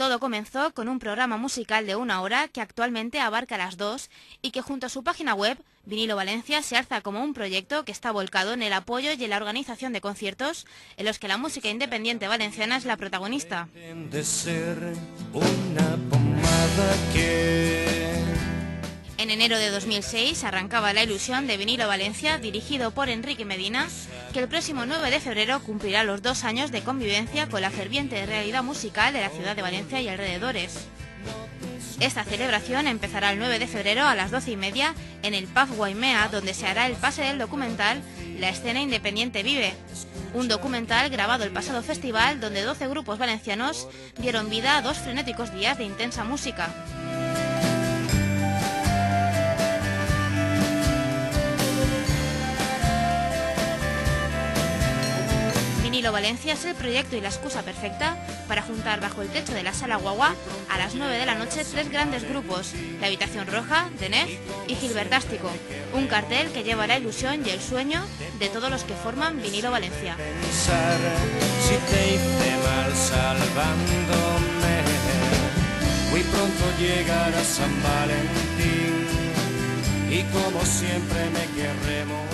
Todo comenzó con un programa musical de 1 hora que actualmente abarca las 2 y que junto a su página web, Vinilo Valencia, se alza como un proyecto que está volcado en el apoyo y en la organización de conciertos en los que la música independiente valenciana es la protagonista. En enero de 2006 arrancaba la ilusión de Vinilo Valencia, dirigido por Enrique Medina, que el próximo 9 de febrero cumplirá los 2 años de convivencia con la ferviente realidad musical de la ciudad de Valencia y alrededores. Esta celebración empezará el 9 de febrero a las 12:30 en el Pub Waimea, donde se hará el pase del documental La escena independiente vive, un documental grabado el pasado festival donde 12 grupos valencianos dieron vida a 2 frenéticos días de intensa música. Vinilo Valencia es el proyecto y la excusa perfecta para juntar bajo el techo de la Sala Guagua a las 9 de la noche 3 grandes grupos, La Habitación Roja, de Nef y Gilbertástico, un cartel que lleva la ilusión y el sueño de todos los que forman Vinilo Valencia. Si te hice mal salvándome, muy pronto llegará San Valentín y como siempre me querremos.